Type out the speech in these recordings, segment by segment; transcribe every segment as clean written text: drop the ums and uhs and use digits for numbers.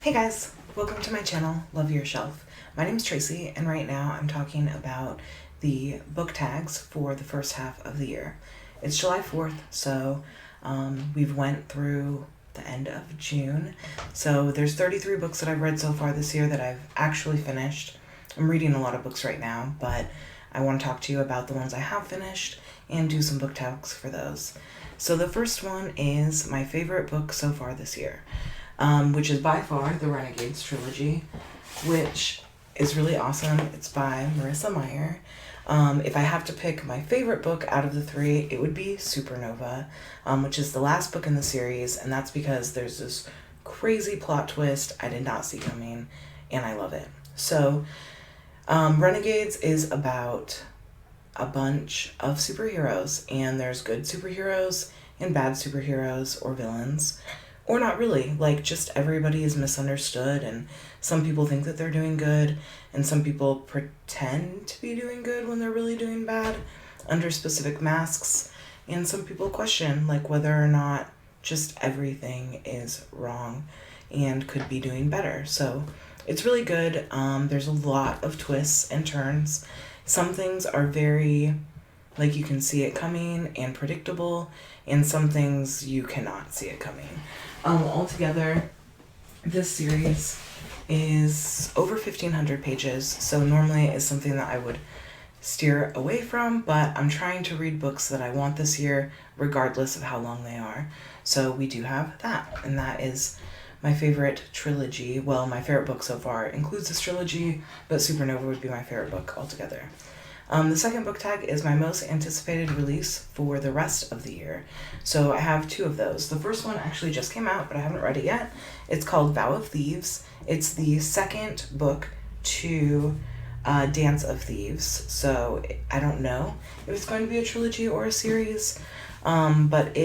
Hey guys, welcome to my channel, Love Your Shelf. My name's Tracy, and right now I'm talking about the book tags for the first half of the year. It's July 4th, so we've went through the end of June. So there's 33 books that I've read so far this year that I've actually finished. I'm reading a lot of books right now, but I want to talk to you about the ones I have finished and do some book tags for those. So the first one is my favorite book so far this year, which is by far the Renegade's Trilogy, which is really awesome. It's by Marisa Meyer. If I have to pick my favorite book out of the three, it would be Supernova, which is the last book in the series, and that's because there's this crazy plot twist I did not see coming, and I love it. So, Renegades is about a bunch of superheroes, and there's good superheroes and bad superheroes or villains, or not really, like just everybody is misunderstood, and some people think that they're doing good, and some people pretend to be doing good when they're really doing bad under specific masks, and some people question like whether or not just everything is wrong and could be doing better. So it's really good. There's a lot of twists and turns. Some things are very, like, you can see it coming and predictable, and some things you cannot see it coming. Altogether, this series is over 1,500 pages, so normally it's something that I would steer away from, but I'm trying to read books that I want this year, regardless of how long they are. So we do have that, and that is my favorite trilogy. Well, my favorite book so far includes this trilogy, but Supernova would be my favorite book altogether. The second book tag is my most anticipated release for the rest of the year. So I have two of those. The first one actually just came out, but I haven't read it yet. It's called Vow of Thieves. It's the second book to Dance of Thieves. So I don't know if it's going to be a trilogy or a series, but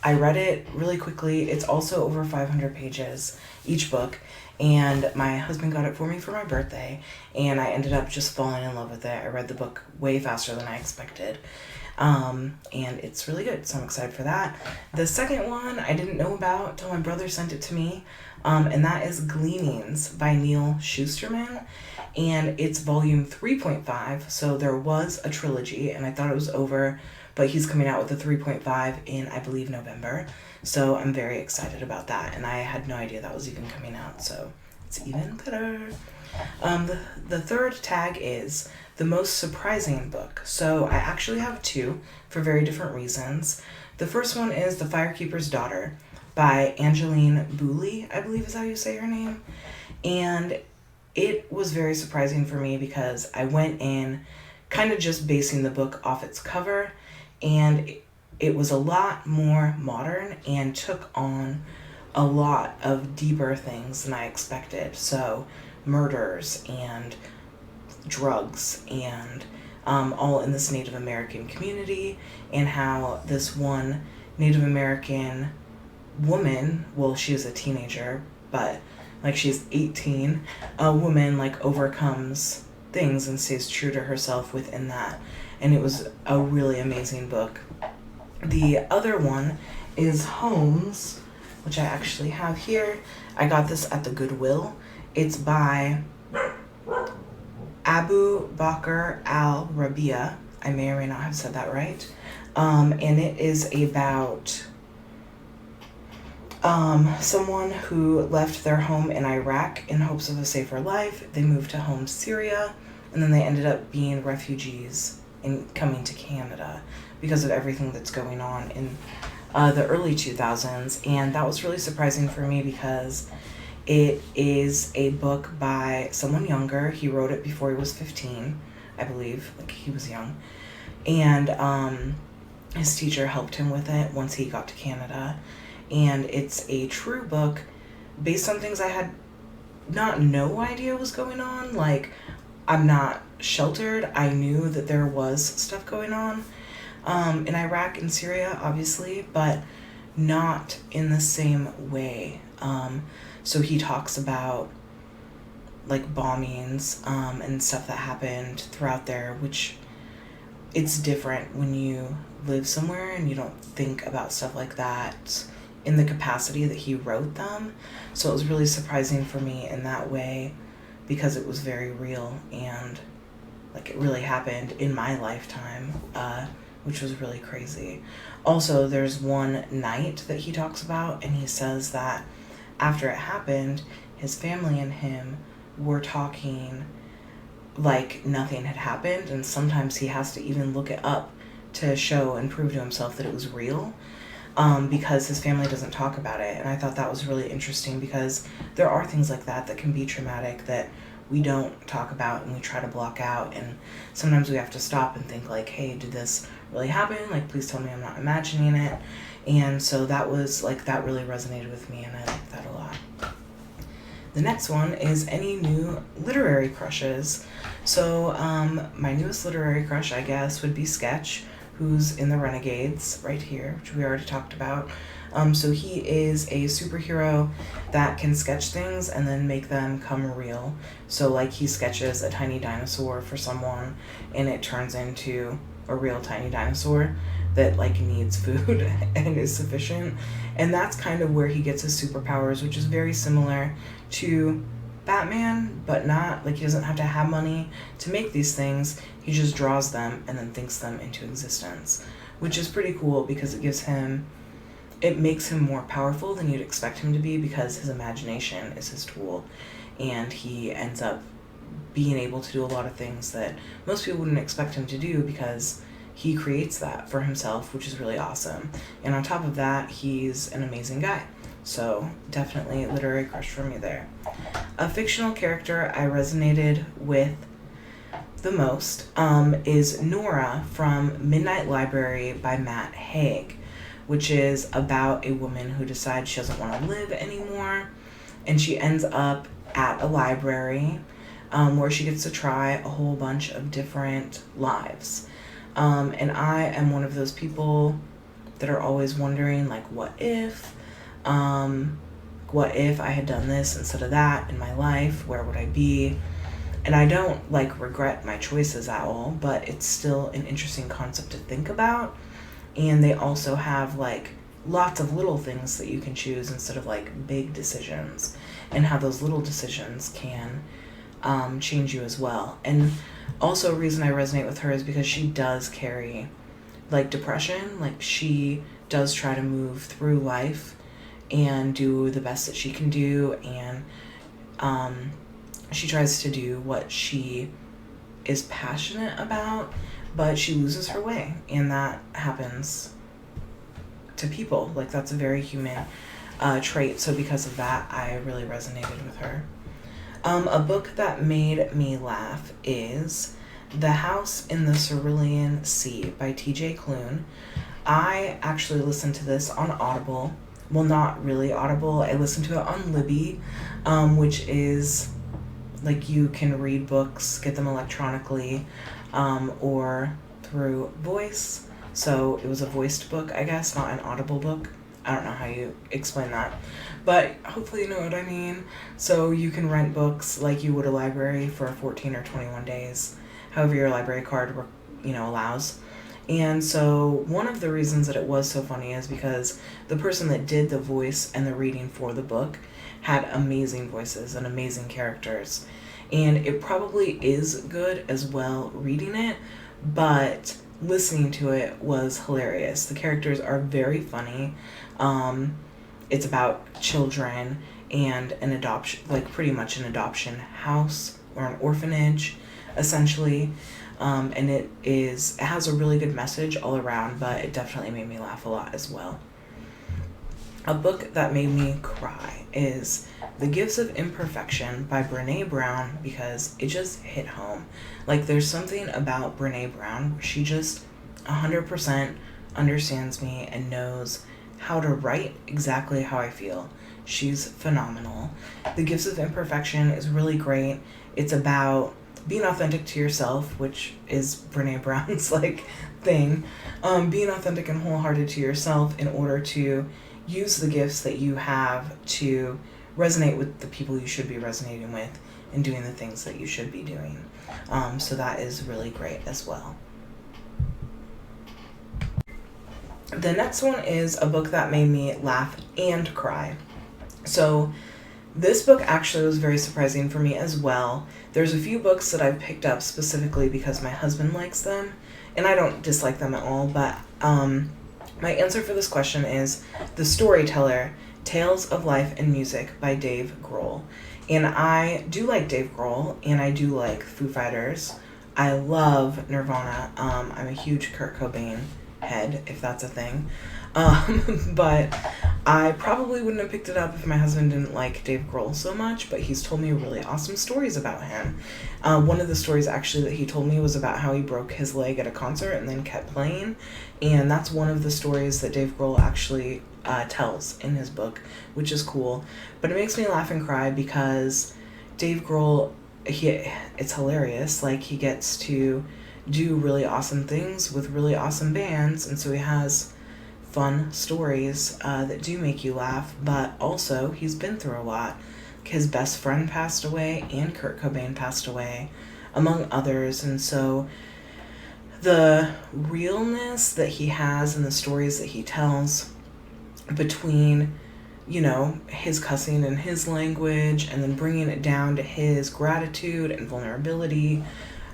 I read it really quickly. It's also over 500 pages, each book, and my husband got it for me for my birthday, and I ended up just falling in love with it. I read the book way faster than I expected, and it's really good, so I'm excited for that. The second one I didn't know about till my brother sent it to me, and that is Gleanings by Neil Shusterman, and it's volume 3.5, so there was a trilogy, and I thought it was over, but he's coming out with a 3.5 in, I believe, November. So I'm very excited about that, and I had no idea that was even coming out, so it's even better. The third tag is the most surprising book. So I actually have two for very different reasons. The first one is The Firekeeper's Daughter by Angeline Bouley, I believe is how you say her name. And it was very surprising for me because I went in kind of just basing the book off its cover, and it was a lot more modern and took on a lot of deeper things than I expected. So murders and drugs and all in this Native American community, and how this one Native American woman, well, she is a teenager, but like she's 18, a woman like overcomes things and stays true to herself within that. And it was a really amazing book. The other one is Homes, which I actually have here. I got this at the Goodwill. It's by Abu Bakr al-Rabeeah. I may or may not have said that right. And it is about someone who left their home in Iraq in hopes of a safer life. They moved to Homs, Syria, and then they ended up being refugees and coming to Canada because of everything that's going on in the early 2000s. And that was really surprising for me because it is a book by someone younger. He wrote it before he was 15, I believe. Like, he was young. And his teacher helped him with it once he got to Canada. And it's a true book based on things I had no idea was going on. Like, I'm not sheltered. I knew that there was stuff going on in Iraq and Syria, obviously, but not in the same way. So he talks about like bombings and stuff that happened throughout there, which it's different when you live somewhere and you don't think about stuff like that in the capacity that he wrote them. So it was really surprising for me in that way, because it was very real and like it really happened in my lifetime, which was really crazy. Also, there's one night that he talks about, and he says that after it happened, his family and him were talking like nothing had happened, and sometimes he has to even look it up to show and prove to himself that it was real, because his family doesn't talk about it. And I thought that was really interesting, because there are things like that that can be traumatic that we don't talk about and we try to block out, and sometimes we have to stop and think like, hey, did this really happen? Like, please tell me I'm not imagining it. And so that was like, that really resonated with me, and I liked that a lot. The next one is any new literary crushes. So my newest literary crush, I guess, would be Sketch, who's in the Renegades right here, which we already talked about. So he is a superhero that can sketch things and then make them come real. So like he sketches a tiny dinosaur for someone and it turns into a real tiny dinosaur that like needs food and is sufficient. And that's kind of where he gets his superpowers, which is very similar to Batman, but not like he doesn't have to have money to make these things. He just draws them and then thinks them into existence, which is pretty cool because it makes him more powerful than you'd expect him to be, because his imagination is his tool, and he ends up being able to do a lot of things that most people wouldn't expect him to do, because he creates that for himself, which is really awesome. And on top of that, he's an amazing guy. So definitely a literary crush for me there. A fictional character I resonated with the most is Nora from Midnight Library by Matt Haig, which is about a woman who decides she doesn't want to live anymore, and she ends up at a library where she gets to try a whole bunch of different lives. And I am one of those people that are always wondering, like, what if I had done this instead of that in my life? Where would I be? And I don't like regret my choices at all, but it's still an interesting concept to think about. And they also have like lots of little things that you can choose instead of like big decisions, and how those little decisions can change you as well. And also a reason I resonate with her is because she does carry like depression. Like she does try to move through life and do the best that she can do, and she tries to do what she is passionate about, but she loses her way, and that happens to people. Like that's a very human trait. So because of that, I really resonated with her. A book that made me laugh is The House in the Cerulean Sea by T.J. Klune. I actually listened to this on Audible. Well, not really Audible. I listened to it on Libby, which is like you can read books, get them electronically, or through voice. So it was a voiced book, I guess, not an Audible book. I don't know how you explain that, but hopefully you know what I mean. So you can rent books like you would a library for 14 or 21 days, however your library card, allows. And so one of the reasons that it was so funny is because the person that did the voice and the reading for the book had amazing voices and amazing characters. And it probably is good as well reading it, but listening to it was hilarious. The characters are very funny. It's about children and an adoption, like pretty much an adoption house or an orphanage, essentially. And it has a really good message all around, but it definitely made me laugh a lot as well. A book that made me cry is The Gifts of Imperfection by Brene Brown, because it just hit home. Like there's something about Brene Brown where she just 100% understands me and knows how to write exactly how I feel. She's phenomenal. The Gifts of Imperfection is really great. It's about being authentic to yourself, which is Brene Brown's like thing. Being authentic and wholehearted to yourself in order to use the gifts that you have to resonate with the people you should be resonating with and doing the things that you should be doing. So that is really great as well. The next one is a book that made me laugh and cry. So this book actually was very surprising for me as well. There's a few books that I've picked up specifically because my husband likes them, and I don't dislike them at all, but my answer for this question is The Storyteller, Tales of Life and Music by Dave Grohl. And I do like Dave Grohl, and I do like Foo Fighters. I love Nirvana. I'm a huge Kurt Cobain head, if that's a thing. But I probably wouldn't have picked it up if my husband didn't like Dave Grohl so much, but he's told me really awesome stories about him. One of the stories actually that he told me was about how he broke his leg at a concert and then kept playing, and that's one of the stories that Dave Grohl actually tells in his book, which is cool. But it makes me laugh and cry because Dave Grohl, it's hilarious. Like, he gets to do really awesome things with really awesome bands, and so he has fun stories that do make you laugh, but also he's been through a lot. His best friend passed away, and Kurt Cobain passed away, among others, and so the realness that he has in the stories that he tells, between, you know, his cussing and his language, and then bringing it down to his gratitude and vulnerability,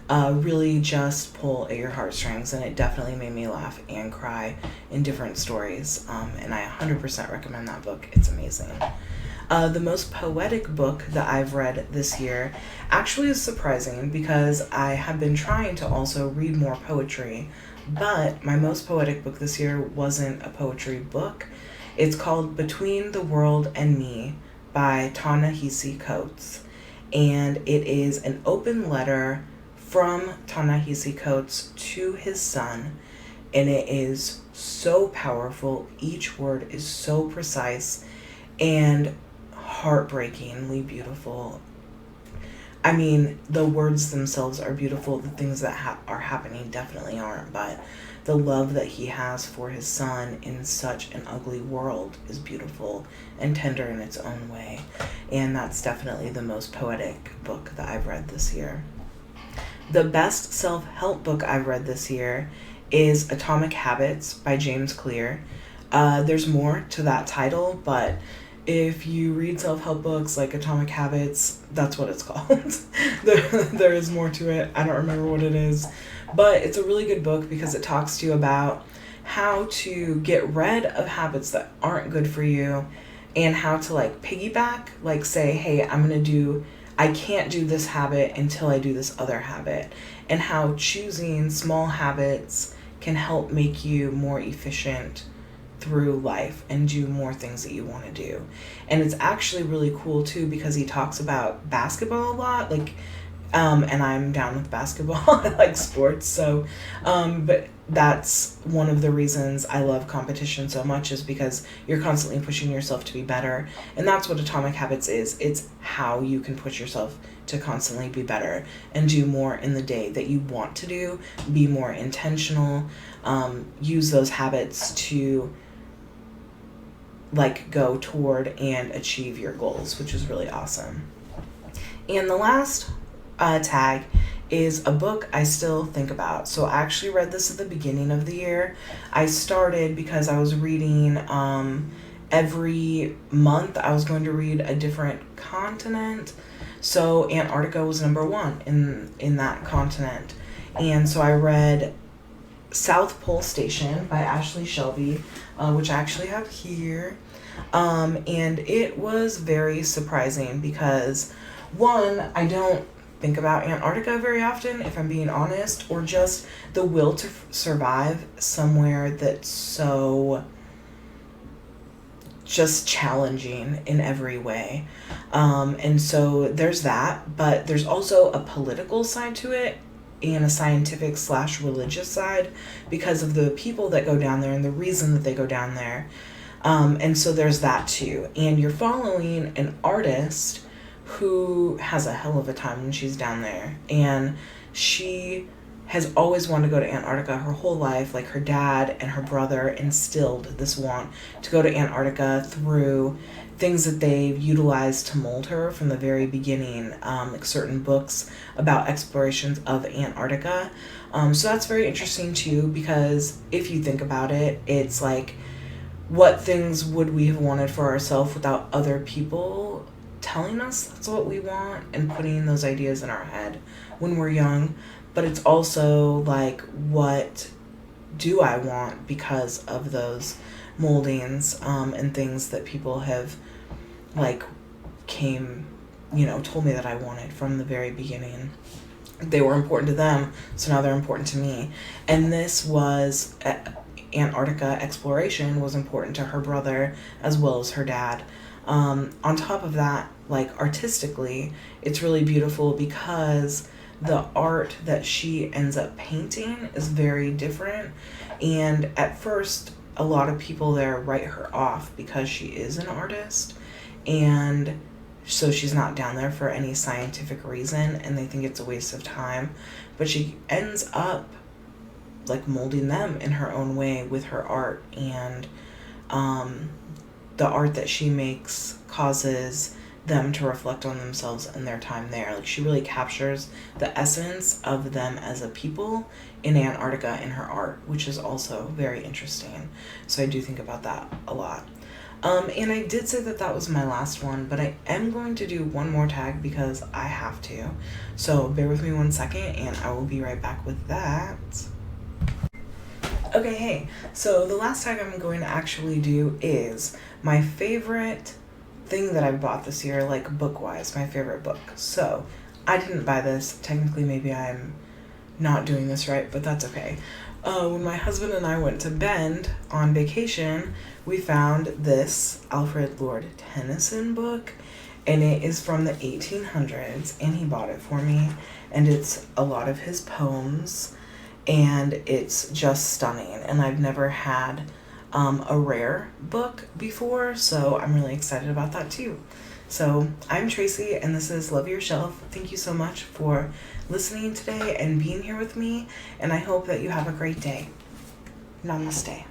really just pull at your heartstrings, and it definitely made me laugh and cry in different stories, and I 100% recommend that book. It's amazing. The most poetic book that I've read this year actually is surprising because I have been trying to also read more poetry, but my most poetic book this year wasn't a poetry book. It's called Between the World and Me by Ta-Nehisi Coates, and it is an open letter from Ta-Nehisi Coates to his son, and it is so powerful. Each word is so precise and heartbreakingly beautiful. I mean, the words themselves are beautiful. The things that are happening definitely aren't, but the love that he has for his son in such an ugly world is beautiful and tender in its own way, and that's definitely the most poetic book that I've read this year. The best self-help book I've read this year is Atomic Habits by James Clear. There's more to that title, but if you read self-help books like Atomic Habits, that's what it's called. There is more to it. I don't remember what it is. But it's a really good book because it talks to you about how to get rid of habits that aren't good for you, and how to like piggyback, like say, hey, I can't do this habit until I do this other habit, and how choosing small habits can help make you more efficient through life and do more things that you want to do. And it's actually really cool too because he talks about basketball a lot, like and I'm down with basketball. I like sports, so but that's one of the reasons I love competition so much, is because you're constantly pushing yourself to be better, and that's what Atomic Habits is. It's how you can push yourself to constantly be better and do more in the day that you want to do, be more intentional, use those habits to like go toward and achieve your goals, which is really awesome. And the last tag is a book I still think about. So I actually read this at the beginning of the year. I started because I was reading every month I was going to read a different continent. So Antarctica was number one in that continent. And so I read South Pole Station by Ashley Shelby, which I actually have here. And it was very surprising because, one, I don't think about Antarctica very often, if I'm being honest, or just the will to survive somewhere that's so just challenging in every way. And so there's that, but there's also a political side to it and a scientific / religious side because of the people that go down there and the reason that they go down there. And so there's that too. And you're following an artist who has a hell of a time when she's down there. And she has always wanted to go to Antarctica her whole life. Like, her dad and her brother instilled this want to go to Antarctica through things that they've utilized to mold her from the very beginning, like certain books about explorations of Antarctica. So that's very interesting too, because if you think about it, it's like, what things would we have wanted for ourselves without other people telling us that's what we want and putting those ideas in our head when we're young? But it's also like, what do I want because of those moldings and things that people have like told me that I wanted from the very beginning. They were important to them, so now they're important to me. And this was Antarctica exploration was important to her brother as well as her dad. On top of that, like artistically, it's really beautiful because the art that she ends up painting is very different. And at first, a lot of people there write her off because she is an artist, and so she's not down there for any scientific reason, and they think it's a waste of time. But she ends up like molding them in her own way with her art, and the art that she makes causes them to reflect on themselves and their time there. Like, she really captures the essence of them as a people in Antarctica in her art, which is also very interesting. So I do think about that a lot. And I did say that that was my last one, but I am going to do one more tag because I have to. So bear with me 1 second and I will be right back with that. Okay, hey, so the last tag I'm going to actually do is my favorite thing that I bought this year, like book-wise, my favorite book. So I didn't buy this. Technically, maybe I'm not doing this right, but that's okay. When my husband and I went to Bend on vacation, we found this Alfred Lord Tennyson book, and it is from the 1800s, and he bought it for me, and it's a lot of his poems, and it's just stunning, and I've never had a rare book before, so I'm really excited about that too. So I'm Tracy, and this is Love Your Shelf. Thank you so much for listening today and being here with me, and I hope that you have a great day. Namaste.